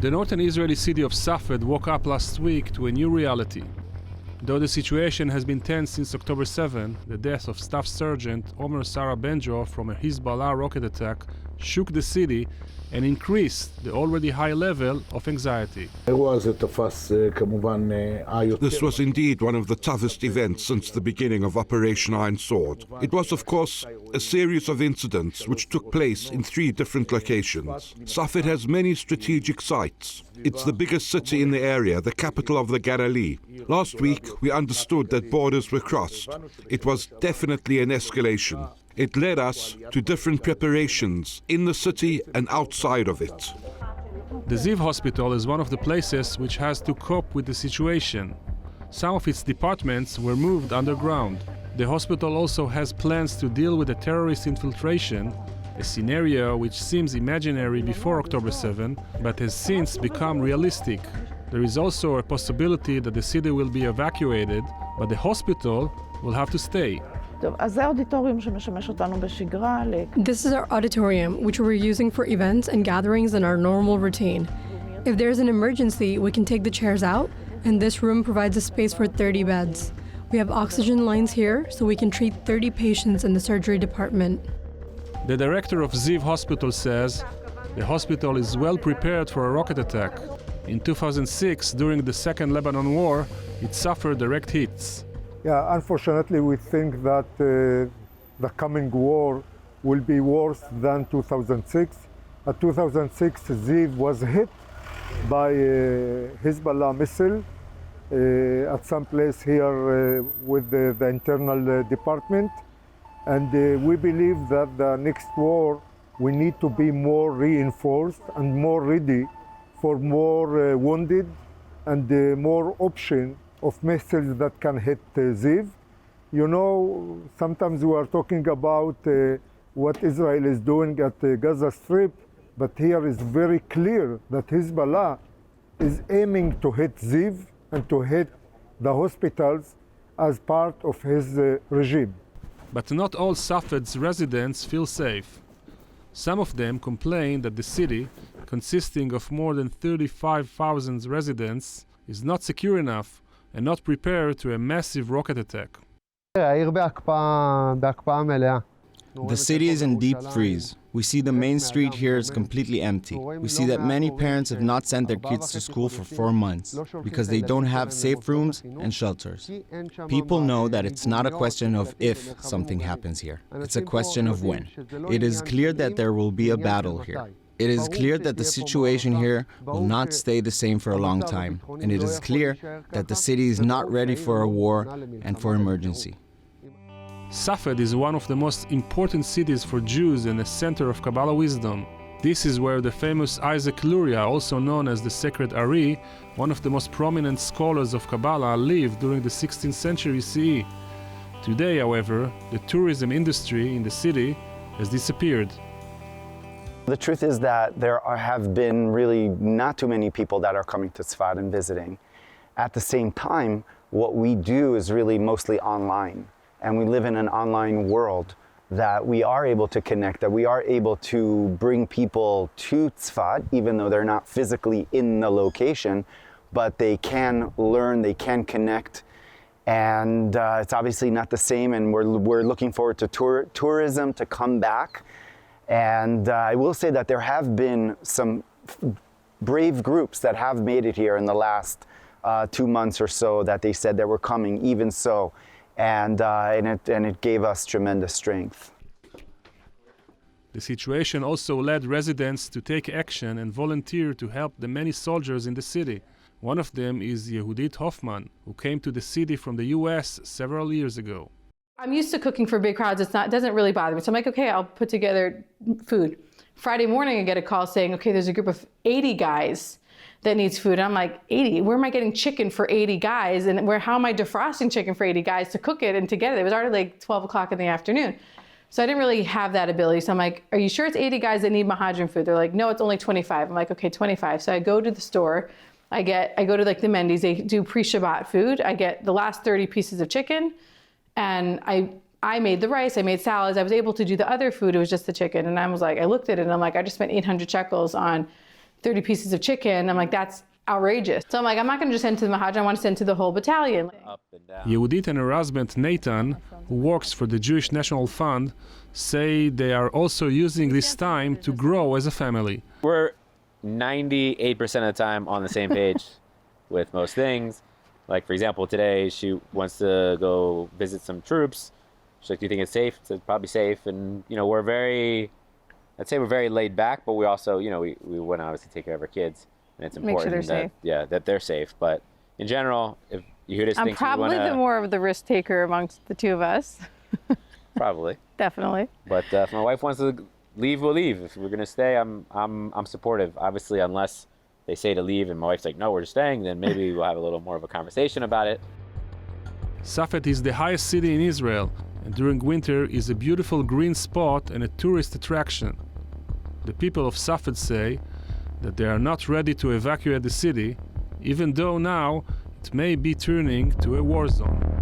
The northern Israeli city of Safed woke up last week to a new reality. Though the situation has been tense since October 7, the death of Staff Sergeant Omer Sarah Benjo from a Hezbollah rocket attack shook the city and increased the already high level of anxiety. This was indeed one of the toughest events since the beginning of Operation Iron Sword. It was, of course, a series of incidents which took place in 3 different locations. Safed has many strategic sites. It's the biggest city in the area, the capital of the Galilee. Last week, we understood that borders were crossed. It was definitely an escalation. It led us to different preparations in the city and outside of it. The Ziv hospital is one of the places which has to cope with the situation. Some of its departments were moved underground. The hospital also has plans to deal with the terrorist infiltration, a scenario which seems imaginary before October 7, but has since become realistic. There is also a possibility that the city will be evacuated, but the hospital will have to stay. This is our auditorium, which we're using for events and gatherings in our normal routine. If there's an emergency, we can take the chairs out, and this room provides a space for 30 beds. We have oxygen lines here, so we can treat 30 patients in the surgery department. The director of Ziv Hospital says the hospital is well prepared for a rocket attack. In 2006, during the Second Lebanon War, it suffered direct hits. Yeah, unfortunately, we think that the coming war will be worse than 2006. 2006, Ziv was hit by a Hezbollah missile at some place here with the internal department. And we believe that the next war, we need to be more reinforced and more ready for more wounded and more option of missiles that can hit Ziv. You know, sometimes we are talking about what Israel is doing at the Gaza Strip, but here is very clear that Hezbollah is aiming to hit Ziv and to hit the hospitals as part of his regime. But not all Safed's residents feel safe. Some of them complain that the city, consisting of more than 35,000 residents, is not secure enough and not prepared to a massive rocket attack. The city is in deep freeze. We see the main street here is completely empty. We see that many parents have not sent their kids to school for 4 months because they don't have safe rooms and shelters. People know that it's not a question of if something happens here. It's a question of when. It is clear that there will be a battle here. It is clear that the situation here will not stay the same for a long time. And it is clear that the city is not ready for a war and for emergency. Safed is one of the most important cities for Jews and a center of Kabbalah wisdom. This is where the famous Isaac Luria, also known as the Sacred Ari, one of the most prominent scholars of Kabbalah, lived during the 16th century CE. Today, however, the tourism industry in the city has disappeared. The truth is that there have been really not too many people that are coming to Tzfat and visiting. At the same time, what we do is really mostly online. And we live in an online world that we are able to connect, that we are able to bring people to Tzfat, even though they're not physically in the location, but they can learn, they can connect. And it's obviously not the same, and we're looking forward to tourism to come back. And I will say that there have been some brave groups that have made it here in the last 2 months or so that they said they were coming, even so. And it gave us tremendous strength. The situation also led residents to take action and volunteer to help the many soldiers in the city. One of them is Yehudit Hoffman, who came to the city from the US several years ago. I'm used to cooking for big crowds. It doesn't really bother me. So I'm like, okay, I'll put together food. Friday morning, I get a call saying, okay, there's a group of 80 guys that needs food. And I'm like, 80? Where am I getting chicken for 80 guys? And how am I defrosting chicken for 80 guys to cook it and together? It was already like 12 o'clock in the afternoon. So I didn't really have that ability. So I'm like, are you sure it's 80 guys that need Mahadran food? They're like, no, it's only 25. I'm like, okay, 25. So I go to the store. I go to like the Mendy's. They do pre-Shabbat food. I get the last 30 pieces of chicken. And I made the rice, I made salads. I was able to do the other food. It was just the chicken. And I was like, I looked at it and I'm like, I just spent 800 shekels on 30 pieces of chicken. I'm like, that's outrageous. So I'm like, I'm not going to just send to the Mahaj, I want to send to the whole battalion. Yehudit and her husband Nathan, who works for the Jewish National Fund, say they are also using this time to grow as a family. We're 98% of the time on the same page with most things. Like, for example, today she wants to go visit some troops. She's like, do you think it's safe? I said, probably safe. And, you know, I'd say we're very laid back, but we also, you know, we want to obviously take care of our kids. And it's important Make sure they're safe. That they're safe. But in general, if Yehudis I'm thinks probably the more of the risk taker amongst the two of us. Probably. Definitely. But if my wife wants to leave, we'll leave. If we're gonna stay, I'm supportive. Obviously, unless they say to leave and my wife's like, no, we're staying, then maybe we'll have a little more of a conversation about it. Safed is the highest city in Israel, and during winter is a beautiful green spot and a tourist attraction. The people of Safed say that they are not ready to evacuate the city, even though now it may be turning to a war zone.